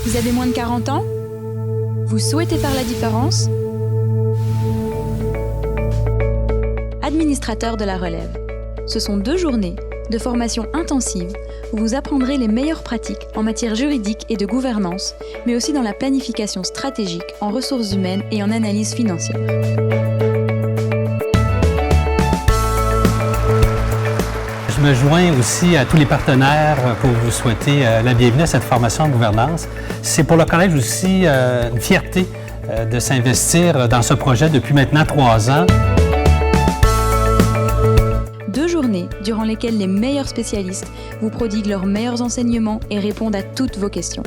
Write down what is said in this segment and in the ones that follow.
Vous avez moins de 40 ans? Vous souhaitez faire la différence? Administrateur de la relève. Ce sont 2 journées de formation intensive où vous apprendrez les meilleures pratiques en matière juridique et de gouvernance, mais aussi dans la planification stratégique, en ressources humaines et en analyse financière. Je me joins aussi à tous les partenaires pour vous souhaiter la bienvenue à cette formation en gouvernance. C'est pour le collège aussi une fierté de s'investir dans ce projet depuis maintenant 3 ans. 2 journées durant lesquelles les meilleurs spécialistes vous prodiguent leurs meilleurs enseignements et répondent à toutes vos questions.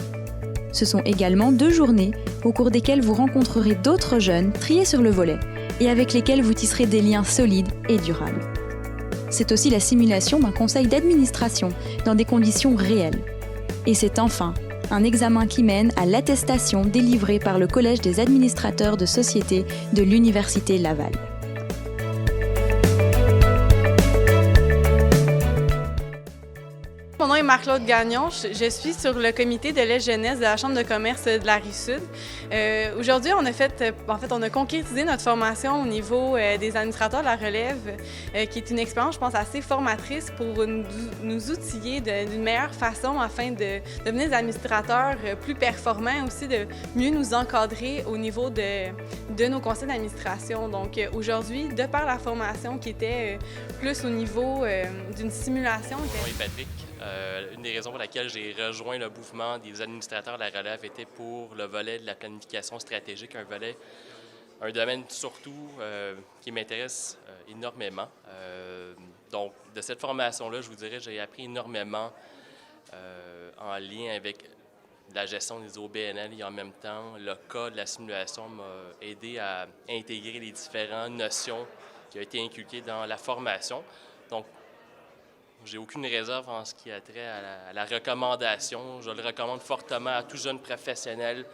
Ce sont également 2 journées au cours desquelles vous rencontrerez d'autres jeunes triés sur le volet et avec lesquels vous tisserez des liens solides et durables. C'est aussi la simulation d'un conseil d'administration dans des conditions réelles. Et c'est enfin un examen qui mène à l'attestation délivrée par le Collège des administrateurs de sociétés de l'Université Laval. Mon nom est Marc-Claude Gagnon. Je suis sur le comité de l'aide jeunesse de la Chambre de commerce de la Rive-Sud. Aujourd'hui, on a concrétisé notre formation au niveau des administrateurs de la relève, qui est une expérience, je pense, assez formatrice pour nous outiller d'une meilleure façon afin de devenir des administrateurs plus performants, aussi de mieux nous encadrer au niveau de nos conseils d'administration. Donc aujourd'hui, de par la formation qui était plus au niveau d'une simulation. Oui, Patrick. Une des raisons pour laquelle j'ai rejoint le mouvement des administrateurs de la relève était pour le volet de la planification stratégique, un domaine surtout qui m'intéresse énormément. Donc, de cette formation-là, je vous dirais, j'ai appris énormément en lien avec la gestion des OBNL et en même temps, le cas de la simulation m'a aidé à intégrer les différentes notions qui ont été inculquées dans la formation. Donc, j'ai aucune réserve en ce qui a trait à la recommandation. Je le recommande fortement à tout jeune professionnel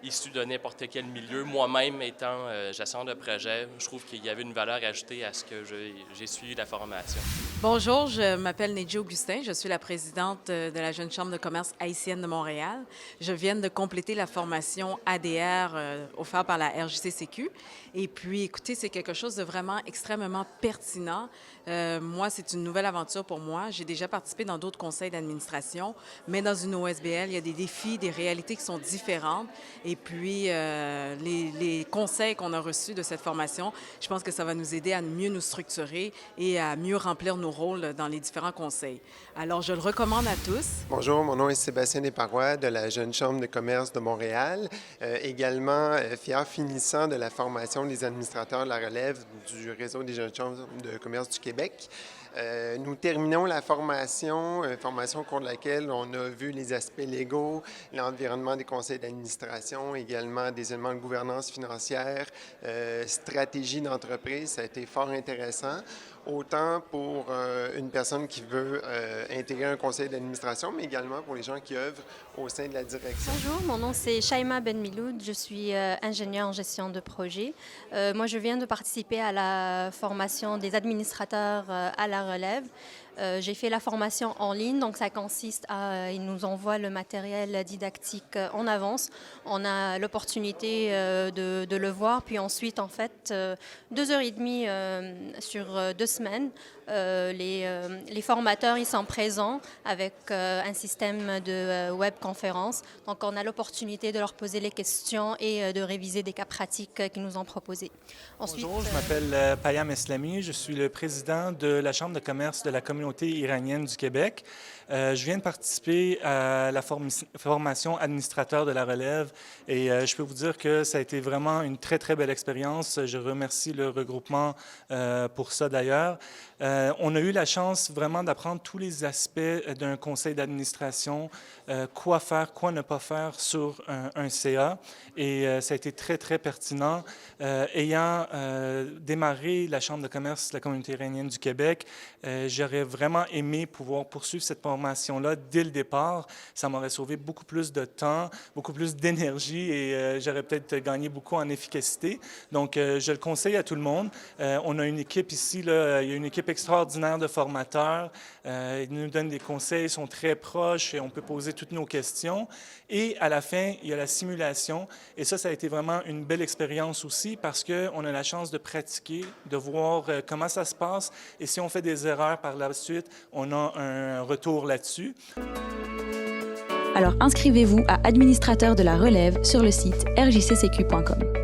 issu de n'importe quel milieu. Moi-même étant gestionnaire de projet, je trouve qu'il y avait une valeur ajoutée à ce que j'ai suivi la formation. Bonjour, je m'appelle Nedji Augustin. Je suis la présidente de la Jeune Chambre de commerce haïtienne de Montréal. Je viens de compléter la formation ADR offerte par la RJCCQ. Et puis, écoutez, c'est quelque chose de vraiment extrêmement pertinent. Moi, c'est une nouvelle aventure pour moi. J'ai déjà participé dans d'autres conseils d'administration, mais dans une OSBL, il y a des défis, des réalités qui sont différentes. Et puis, les conseils qu'on a reçus de cette formation, je pense que ça va nous aider à mieux nous structurer et à mieux remplir nos rôles dans les différents conseils. Alors, je le recommande à tous. Bonjour, mon nom est Sébastien Desparois de la Jeune Chambre de commerce de Montréal, également fier finissant de la formation des administrateurs de la relève du réseau des Jeunes Chambres de commerce du Québec. Nous terminons la formation au cours de laquelle on a vu les aspects légaux, l'environnement des conseils d'administration, également des éléments de gouvernance financière, stratégie d'entreprise. Ça a été fort intéressant, autant pour une personne qui veut intégrer un conseil d'administration, mais également pour les gens qui œuvrent au sein de la direction. Bonjour, mon nom c'est Shaima Ben-Miloud, je suis ingénieure en gestion de projet. Moi, je viens de participer à la formation des administrateurs à la relève. J'ai fait la formation en ligne, donc ça consiste à, ils nous envoient le matériel didactique en avance. On a l'opportunité de le voir, puis ensuite, en fait, 2h30 sur 2 semaines, les formateurs, ils sont présents avec un système de webconférence. Donc, on a l'opportunité de leur poser les questions et de réviser des cas pratiques qu'ils nous ont proposés. Ensuite, bonjour, je m'appelle Payam Eslami, je suis le président de la Chambre de commerce de la communauté iranienne du Québec. Je viens de participer à la formation administrateur de la relève et je peux vous dire que ça a été vraiment une très, très belle expérience. Je remercie le regroupement pour ça d'ailleurs. On a eu la chance vraiment d'apprendre tous les aspects d'un conseil d'administration, quoi faire, quoi ne pas faire sur un CA et ça a été très, très pertinent. Ayant démarré la Chambre de commerce de la communauté iranienne du Québec, j'aurais vraiment aimé pouvoir poursuivre cette formation formation-là dès le départ, ça m'aurait sauvé beaucoup plus de temps, beaucoup plus d'énergie et j'aurais peut-être gagné beaucoup en efficacité. Donc, je le conseille à tout le monde. On a une équipe ici, là, il y a une équipe extraordinaire de formateurs. Ils nous donnent des conseils, ils sont très proches et on peut poser toutes nos questions. Et à la fin, il y a la simulation. Et ça a été vraiment une belle expérience aussi parce qu'on a la chance de pratiquer, de voir comment ça se passe. Et si on fait des erreurs par la suite, on a un retour là-dessus. Alors inscrivez-vous à administrateur de la relève sur le site rjccq.com.